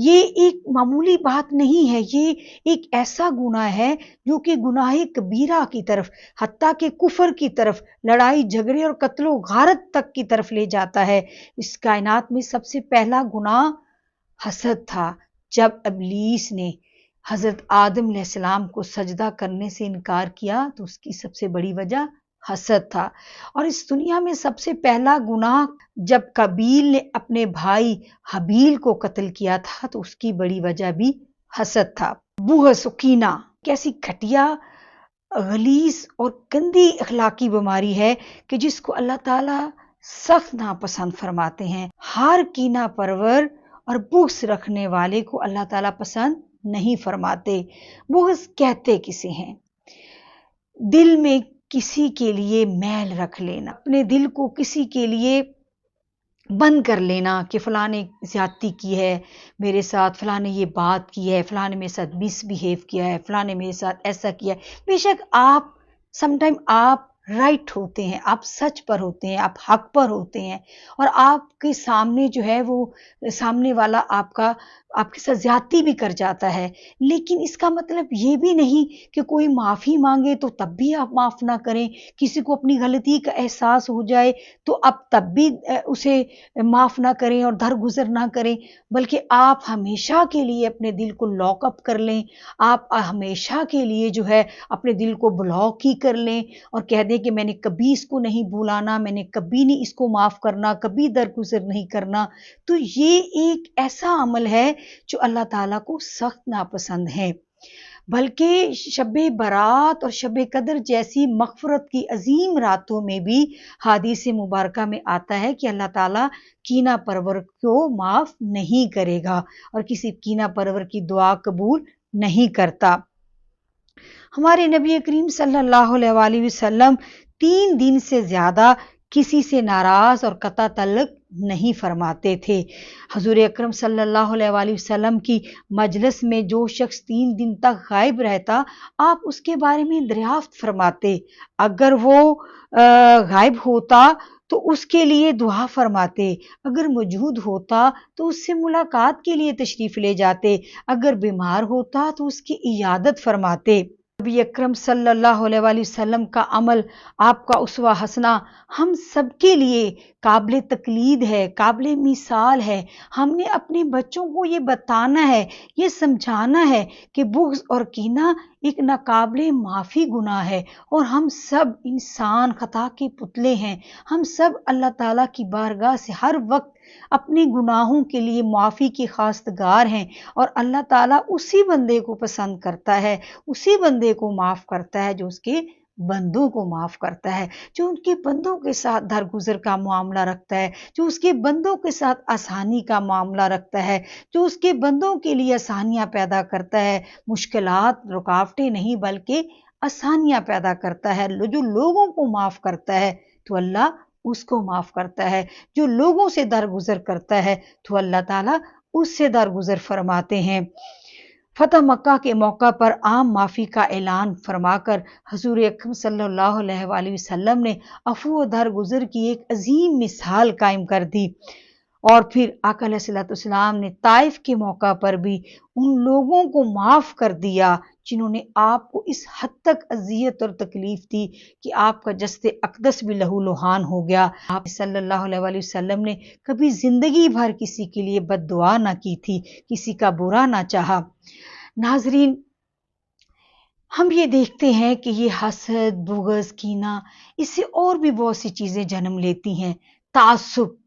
یہ ایک معمولی بات نہیں ہے، یہ ایک ایسا گناہ ہے جو کہ گناہ کبیرہ کی طرف، حتیٰ کہ کفر کی طرف، لڑائی جھگڑے اور قتل و غارت تک کی طرف لے جاتا ہے۔ اس کائنات میں سب سے پہلا گناہ حسد تھا۔ جب ابلیس نے حضرت آدم علیہ السلام کو سجدہ کرنے سے انکار کیا تو اس کی سب سے بڑی وجہ حسد تھا۔ اور اس دنیا میں سب سے پہلا گناہ جب قابیل نے اپنے بھائی حابیل کو قتل کیا تھا تو اس کی بڑی وجہ بھی حسد تھا۔ بغض و کینہ کیسی گھٹیا، غلیظ اور گندی اخلاقی بیماری ہے کہ جس کو اللہ تعالیٰ سخت ناپسند فرماتے ہیں۔ ہر کینہ پرور اور بغض رکھنے والے کو اللہ تعالیٰ پسند نہیں فرماتے۔ بغض کہتے کسے ہیں؟ دل میں کسی کے لیے میل رکھ لینا، اپنے دل کو کسی کے لیے بند کر لینا کہ فلاں نے زیادتی کی ہے میرے ساتھ، فلاں نے یہ بات کی ہے، فلاں نے میرے ساتھ مس بیہیو کیا ہے، فلاں نے میرے ساتھ ایسا کیا ہے۔ بے شک آپ سم ٹائم آپ رائٹ ہوتے ہیں، آپ سچ پر ہوتے ہیں، آپ حق پر ہوتے ہیں، اور آپ کے سامنے جو ہے وہ سامنے والا آپ کے ساتھ زیادتی بھی کر جاتا ہے، لیکن اس کا مطلب یہ بھی نہیں کہ کوئی معافی مانگے تو تب بھی آپ معاف نہ کریں، کسی کو اپنی غلطی کا احساس ہو جائے تو اب تب بھی اسے معاف نہ کریں اور درگزر نہ کریں، بلکہ آپ ہمیشہ کے لیے اپنے دل کو لاک اپ کر لیں، آپ ہمیشہ کے لیے جو ہے اپنے دل کو بلاک ہی کر لیں اور کہہ دیں کہ میں نے کبھی اس کو نہیں بھولانا، میں نے کبھی نہیں اس کو معاف کرنا، کبھی درگزر نہیں کرنا۔ تو یہ ایک ایسا عمل ہے جو اللہ تعالیٰ کو سخت ناپسند ہے۔ بلکہ شب برات اور شب قدر جیسی مغفرت کی عظیم راتوں میں بھی حدیث مبارکہ میں آتا ہے کہ اللہ تعالیٰ کینہ پرور کو معاف نہیں کرے گا اور کسی کینہ پرور کی دعا قبول نہیں کرتا۔ ہمارے نبی کریم صلی اللہ علیہ وآلہ وسلم 3 دن سے زیادہ کسی سے ناراض اور قطع تعلق نہیں فرماتے تھے۔ حضور اکرم صلی اللہ علیہ وآلہ وسلم کی مجلس میں جو شخص 3 دن تک غائب رہتا، آپ اس کے بارے میں دریافت فرماتے، اگر وہ غائب ہوتا تو اس کے لیے دعا فرماتے، اگر موجود ہوتا تو اس سے ملاقات کے لیے تشریف لے جاتے، اگر بیمار ہوتا تو اس کی عیادت فرماتے۔ نبی اکرم صلی اللہ علیہ وآلہ وسلم کا عمل، آپ کا اسوہ حسنہ ہم سب کے لیے قابل تقلید ہے، قابل مثال ہے۔ ہم نے اپنے بچوں کو یہ بتانا ہے، یہ سمجھانا ہے کہ بغض اور کینہ ایک ناقابل معافی گناہ ہے، اور ہم سب انسان خطا کے پتلے ہیں۔ ہم سب اللہ تعالیٰ کی بارگاہ سے ہر وقت اپنے گناہوں کے لیے معافی کی خواستگار ہیں، اور اللہ تعالیٰ اسی بندے کو پسند کرتا ہے، اسی بندے کو معاف کرتا ہے جو اس کے بندوں کو معاف کرتا ہے، جو ان کے بندوں کے ساتھ درگزر کا معاملہ رکھتا ہے، جو اس کے بندوں کے ساتھ آسانی کا معاملہ رکھتا ہے، جو اس کے بندوں کے لیے آسانیاں پیدا کرتا ہے، مشکلات رکاوٹیں نہیں بلکہ آسانیاں پیدا کرتا ہے۔ جو لوگوں کو معاف کرتا ہے تو اللہ اس کو معاف کرتا ہے، جو لوگوں سے درگزر کرتا ہے تو اللہ تعالیٰ اس سے درگزر فرماتے ہیں۔ فتح مکہ کے موقع پر عام معافی کا اعلان فرما کر حضور اکرم صلی اللہ علیہ وآلہ وسلم نے عفو و درگزر کی ایک عظیم مثال قائم کر دی، اور پھر آقا علیہ الصلوۃ والسلام نے طائف کے موقع پر بھی ان لوگوں کو معاف کر دیا جنہوں نے آپ کو اس حد تک اذیت اور تکلیف دی کہ آپ کا جسد اقدس بھی لہو لہان ہو گیا۔ آپ صلی اللہ علیہ وآلہ وسلم نے کبھی زندگی بھر کسی کے لیے بد دعا نہ کی تھی، کسی کا برا نہ چاہا۔ ناظرین، ہم یہ دیکھتے ہیں کہ یہ حسد، بغض، کینہ، اس سے اور بھی بہت سی چیزیں جنم لیتی ہیں۔ تعصب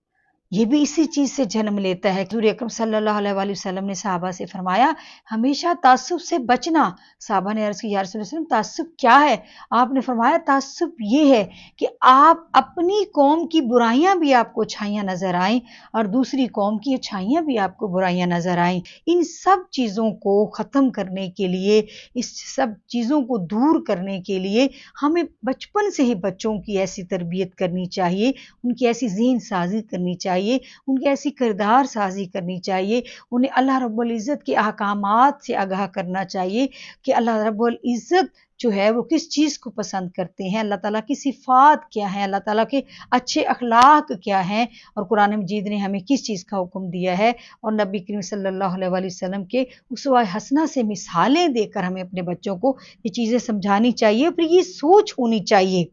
یہ بھی اسی چیز سے جنم لیتا ہے۔ حضور اکرم صلی اللہ علیہ وآلہ وسلم نے صحابہ سے فرمایا ہمیشہ تعصب سے بچنا۔ صحابہ نے عرض کی یا رسول اللہ صلی اللہ علیہ وسلم تعصب کیا ہے؟ آپ نے فرمایا تعصب یہ ہے کہ آپ اپنی قوم کی برائیاں بھی آپ کو اچھائیاں نظر آئیں اور دوسری قوم کی اچھائیاں بھی آپ کو برائیاں نظر آئیں۔ ان سب چیزوں کو ختم کرنے کے لیے، اس سب چیزوں کو دور کرنے کے لیے ہمیں بچپن سے ہی بچوں کی ایسی تربیت کرنی چاہیے، ان کی ایسی ذہن سازی کرنی چاہیے چاہیے، ان کی ایسی کردار سازی کرنی چاہیے، انہیں اللہ رب العزت کے احکامات سے آگاہ کرنا چاہیے کہ اللہ رب العزت جو ہے وہ کس چیز کو پسند کرتے ہیں، اللہ تعالیٰ کی صفات کیا ہیں، اللہ تعالیٰ کے اچھے اخلاق کیا ہیں، اور قرآن مجید نے ہمیں کس چیز کا حکم دیا ہے، اور نبی کریم صلی اللہ علیہ وآلہ وسلم کے اسوہ حسنہ سے مثالیں دے کر ہمیں اپنے بچوں کو یہ چیزیں سمجھانی چاہیے، اور یہ سوچ ہونی چاہیے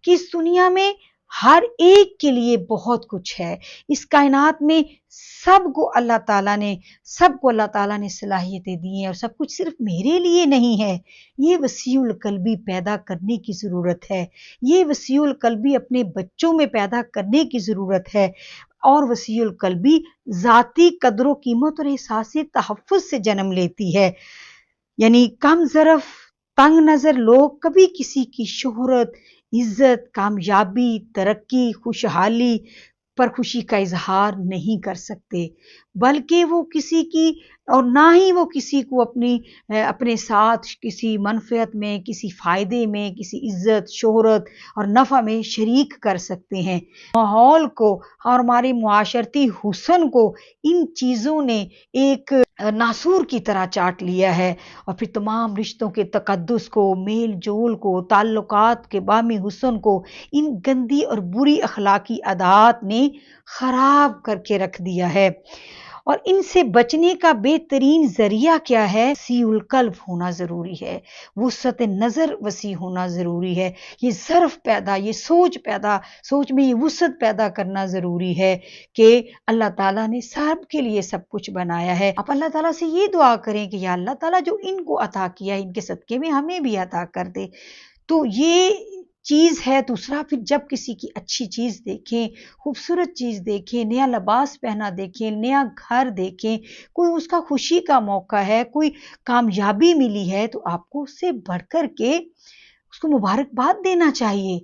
کہ اس دنیا میں ہر ایک کے لیے بہت کچھ ہے، اس کائنات میں سب کو اللہ تعالیٰ نے صلاحیتیں دی ہیں، اور سب کچھ صرف میرے لیے نہیں ہے۔ یہ وسیع القلبی پیدا کرنے کی ضرورت ہے، یہ وسیع القلبی اپنے بچوں میں پیدا کرنے کی ضرورت ہے، اور وسیع القلبی ذاتی قدر و قیمت اور احساس تحفظ سے جنم لیتی ہے۔ یعنی کم ظرف تنگ نظر لوگ کبھی کسی کی شہرت، عزت، کامیابی، ترقی، خوشحالی پر خوشی کا اظہار نہیں کر سکتے، بلکہ وہ کسی کی، اور نہ ہی وہ کسی کو اپنے ساتھ کسی منفعت میں، کسی فائدے میں، کسی عزت، شہرت اور نفع میں شریک کر سکتے ہیں۔ ماحول کو اور ہمارے معاشرتی حسن کو ان چیزوں نے ایک ناسور کی طرح چاٹ لیا ہے، اور پھر تمام رشتوں کے تقدس کو، میل جول کو، تعلقات کے باہمی حسن کو ان گندی اور بری اخلاقی عادات نے خراب کر کے رکھ دیا ہے۔ اور ان سے بچنے کا بہترین ذریعہ کیا ہے؟ وسیع القلب ہونا ضروری ہے، وسعت نظر وسیع ہونا ضروری ہے، یہ یہ سوچ میں یہ وسعت پیدا کرنا ضروری ہے کہ اللہ تعالیٰ نے سب کے لیے سب کچھ بنایا ہے۔ آپ اللہ تعالیٰ سے یہ دعا کریں کہ یا اللہ تعالیٰ جو ان کو عطا کیا ہے، ان کے صدقے میں ہمیں بھی عطا کر دے۔ تو یہ چیز ہے۔ دوسرا، پھر جب کسی کی اچھی چیز دیکھیں، خوبصورت چیز دیکھیں، نیا لباس پہنا دیکھیں، نیا گھر دیکھیں، کوئی اس کا خوشی کا موقع ہے، کوئی کامیابی ملی ہے، تو آپ کو اس سے بڑھ کر کے اس کو مبارکباد دینا چاہیے،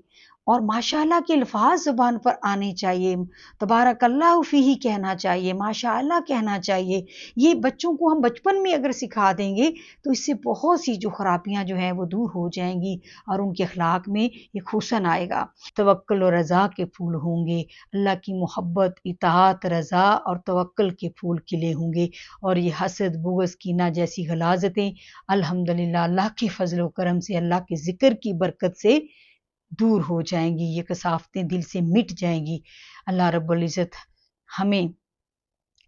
اور ماشاءاللہ کے الفاظ زبان پر آنے چاہیے، تبارک اللہ فیہ کہنا چاہیے، ماشاءاللہ کہنا چاہیے۔ یہ بچوں کو ہم بچپن میں اگر سکھا دیں گے تو اس سے بہت سی جو خرابیاں جو ہیں وہ دور ہو جائیں گی، اور ان کے اخلاق میں ایک حسن آئے گا۔ توکل و رضا کے پھول ہوں گے، اللہ کی محبت، اطاعت، رضا اور توکل کے پھول کھلے ہوں گے، اور یہ حسد، بغض، کینہ جیسی غلاظتیں الحمدللہ اللہ کے فضل و کرم سے، اللہ کے ذکر کی برکت سے دور ہو جائیں گی، یہ کثافتیں دل سے مٹ جائیں گی۔ اللہ رب العزت ہمیں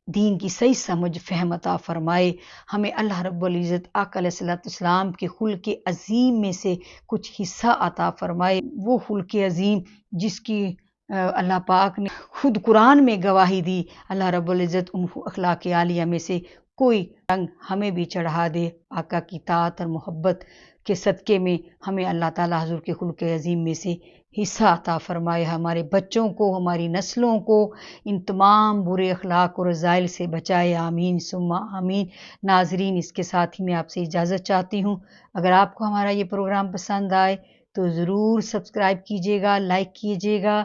دین کی صحیح سمجھ فہم عطا فرمائے، ہمیں اللہ رب العزت آقا علیہ الصلوۃ والسلام کے خلق عظیم میں سے کچھ حصہ عطا فرمائے، وہ خلق عظیم جس کی اللہ پاک نے خود قرآن میں گواہی دی۔ اللہ رب العزت ان اخلاق عالیہ میں سے کوئی رنگ ہمیں بھی چڑھا دے، آقا کی طاعت اور محبت کے صدقے میں ہمیں اللہ تعالیٰ حضور کے خلق عظیم میں سے حصہ عطا فرمائے، ہمارے بچوں کو، ہماری نسلوں کو ان تمام برے اخلاق اور رذائل سے بچائے، آمین ثم آمین۔ ناظرین، اس کے ساتھ ہی میں آپ سے اجازت چاہتی ہوں۔ اگر آپ کو ہمارا یہ پروگرام پسند آئے تو ضرور سبسکرائب کیجیے گا، لائک کیجیے گا۔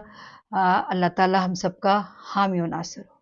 اللہ تعالیٰ ہم سب کا حامی و ناصر ہو۔